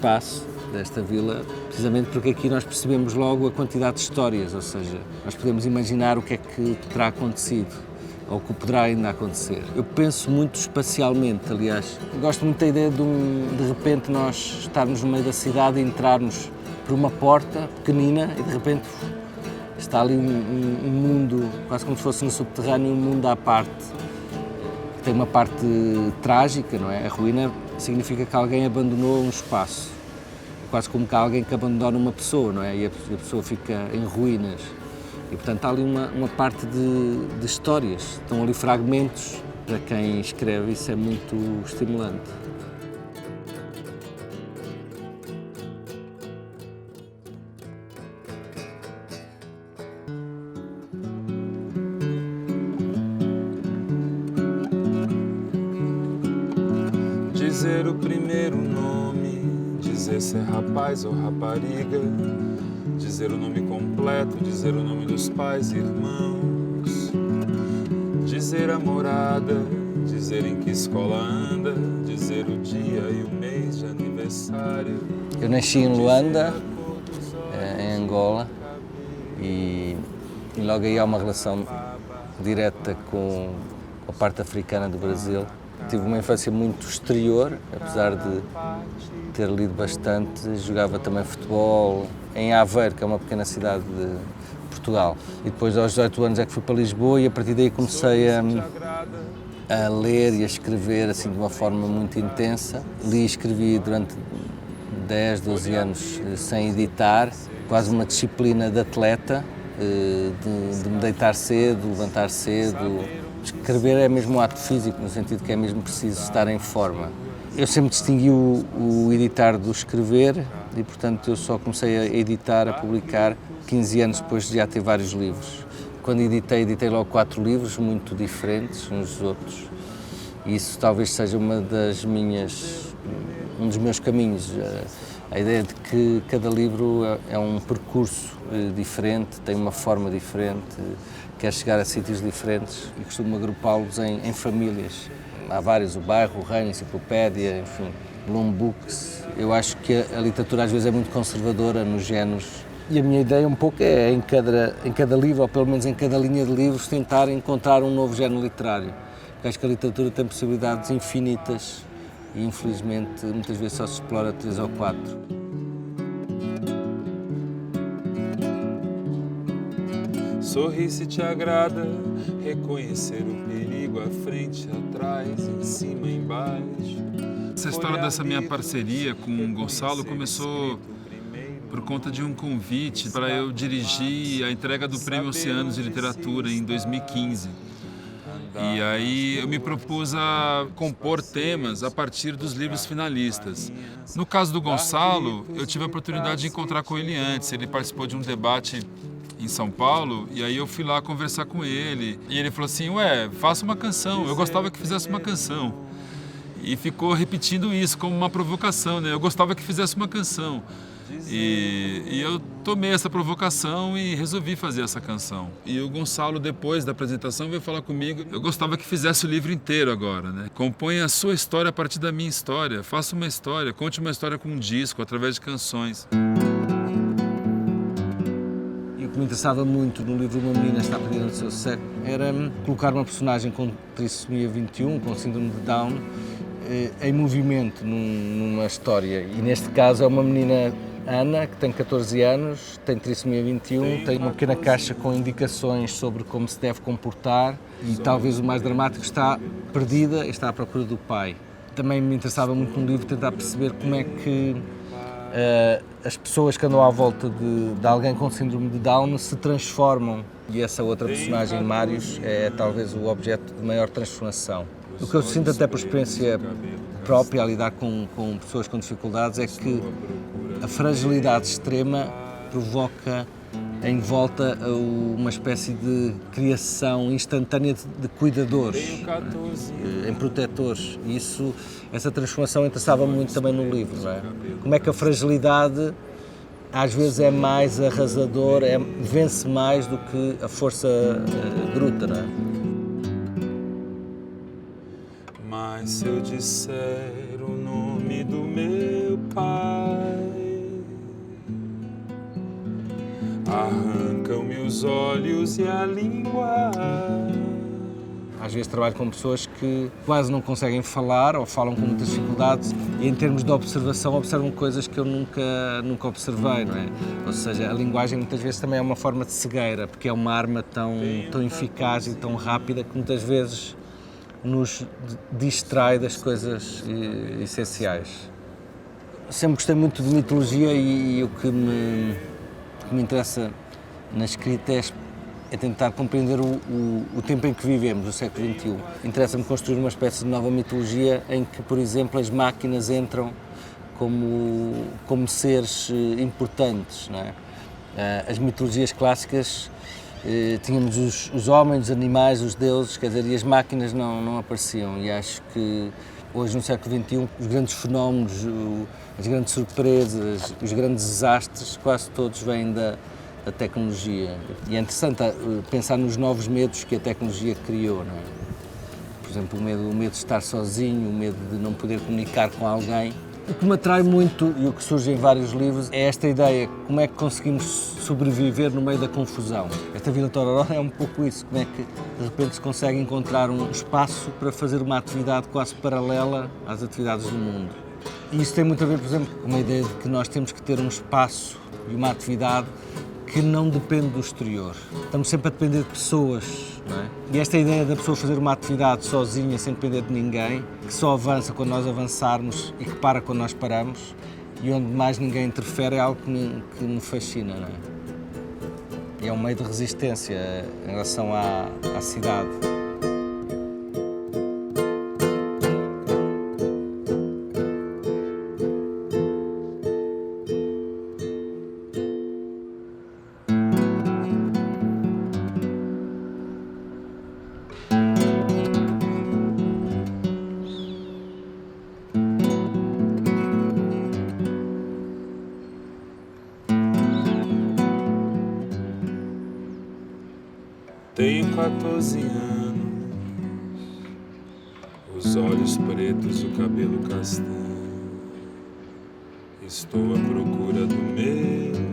espaço desta vila, precisamente porque aqui nós percebemos logo a quantidade de histórias, ou seja, nós podemos imaginar o que é que terá acontecido ou o que poderá ainda acontecer. Eu penso muito espacialmente, aliás. Gosto muito da ideia de repente nós estarmos no meio da cidade e entrarmos por uma porta pequenina e de repente está ali um mundo, quase como se fosse no subterrâneo, um mundo à parte. Tem uma parte trágica, não é? A ruína significa que alguém abandonou um espaço. É quase como que alguém que abandona uma pessoa, não é? E a pessoa fica em ruínas. E, portanto, há ali uma parte de histórias. Estão ali fragmentos. Para quem escreve, isso é muito estimulante. Dizer o primeiro nome, dizer se é rapaz ou rapariga, dizer o nome completo, dizer o nome dos pais e irmãos, dizer a morada, dizer em que escola anda, dizer o dia e o mês de aniversário. Eu nasci em Luanda, em Angola, e logo aí há uma relação direta com a parte africana do Brasil. Tive uma infância muito exterior, apesar de ter lido bastante, jogava também futebol em Aveiro, que é uma pequena cidade de Portugal. E depois aos 18 anos é que fui para Lisboa e a partir daí comecei a ler e a escrever assim de uma forma muito intensa. Li e escrevi durante 10, 12 anos sem editar, quase uma disciplina de atleta, de me deitar cedo, levantar cedo. Escrever é mesmo um ato físico, no sentido que é mesmo preciso estar em forma. Eu sempre distingui o editar do escrever e, portanto, eu só comecei a editar, a publicar 15 anos depois de já ter vários livros. Quando editei logo 4 livros, muito diferentes uns dos outros. E isso talvez seja um dos meus caminhos. A ideia de que cada livro é um percurso diferente, tem uma forma diferente, quer chegar a sítios diferentes e costumo agrupá-los em famílias. Há vários, o Bairro, o Reino, a Enciclopédia, enfim, Bloom Books. Eu acho que a literatura às vezes é muito conservadora nos géneros e a minha ideia um pouco é em cada livro, ou pelo menos em cada linha de livros, tentar encontrar um novo género literário. Porque acho que a literatura tem possibilidades infinitas e infelizmente muitas vezes só se explora 3 ou 4. Sorrir se te agrada, reconhecer o perigo à frente, atrás, em cima, embaixo. Essa história dessa minha parceria com o Gonçalo começou por conta de um convite para eu dirigir a entrega do Prêmio Oceanos de Literatura em 2015. E aí eu me propus a compor temas a partir dos livros finalistas. No caso do Gonçalo, eu tive a oportunidade de encontrar com ele antes. Ele participou de um debate em São Paulo, e aí eu fui lá conversar com ele. E ele falou assim, faça uma canção, eu gostava que fizesse uma canção. E ficou repetindo isso como uma provocação, né? Eu gostava que fizesse uma canção. E eu tomei essa provocação e resolvi fazer essa canção. E o Gonçalo, depois da apresentação, veio falar comigo. Eu gostava que fizesse o livro inteiro agora, né? Componha a sua história a partir da minha história. Faça uma história, conte uma história com um disco, através de canções. O que me interessava muito no livro Uma Menina Está Perdida no Seu Século era colocar uma personagem com trissomia 21, com síndrome de Down, em movimento numa história. E neste caso é uma menina, Ana, que tem 14 anos, tem trissomia 21, tem uma pequena caixa com indicações sobre como se deve comportar e talvez o mais dramático, está perdida e está à procura do pai. Também me interessava muito no livro tentar perceber como é que as pessoas que andam à volta de alguém com síndrome de Down se transformam. E essa outra personagem, Marius, é talvez o objeto de maior transformação. O que eu sinto até por experiência própria a lidar com pessoas com dificuldades é que a fragilidade extrema provoca em volta uma espécie de criação instantânea de cuidadores, em protetores. E essa transformação interessava-me muito também no livro. Não é? Como é que a fragilidade às vezes é mais arrasadora, vence mais do que a força bruta. Não é? Mas se eu disser o nome do meu meu pai. Arrancam-me os olhos e a língua. Às vezes trabalho com pessoas que quase não conseguem falar ou falam com muitas dificuldades e em termos de observação observam coisas que eu nunca observei, não é? Ou seja, a linguagem muitas vezes também é uma forma de cegueira, porque é uma arma tão eficaz e tão rápida que muitas vezes nos distrai das coisas essenciais. Sempre gostei muito de mitologia e o que me interessa na escrita é tentar compreender o tempo em que vivemos, o século XXI. Interessa-me construir uma espécie de nova mitologia em que, por exemplo, as máquinas entram como seres importantes, não é? As mitologias clássicas, tínhamos os homens, os animais, os deuses, quer dizer, e as máquinas não apareciam. E acho que hoje, no século XXI, os grandes fenómenos, as grandes surpresas, os grandes desastres, quase todos vêm da tecnologia. E é interessante pensar nos novos medos que a tecnologia criou, não é? Por exemplo, o medo de estar sozinho, o medo de não poder comunicar com alguém. O que me atrai muito e o que surge em vários livros é esta ideia, como é que conseguimos sobreviver no meio da confusão. Esta Vila Tororó é um pouco isso, como é que de repente se consegue encontrar um espaço para fazer uma atividade quase paralela às atividades do mundo. E isso tem muito a ver, por exemplo, com uma ideia de que nós temos que ter um espaço e uma atividade que não depende do exterior. Estamos sempre a depender de pessoas, não é? E esta ideia da pessoa fazer uma atividade sozinha, sem depender de ninguém, que só avança quando nós avançarmos e que para quando nós paramos, e onde mais ninguém interfere, é algo que me fascina, não é? E é um meio de resistência em relação à cidade. Tenho 14 anos, os olhos pretos, o cabelo castanho. Estou à procura do meu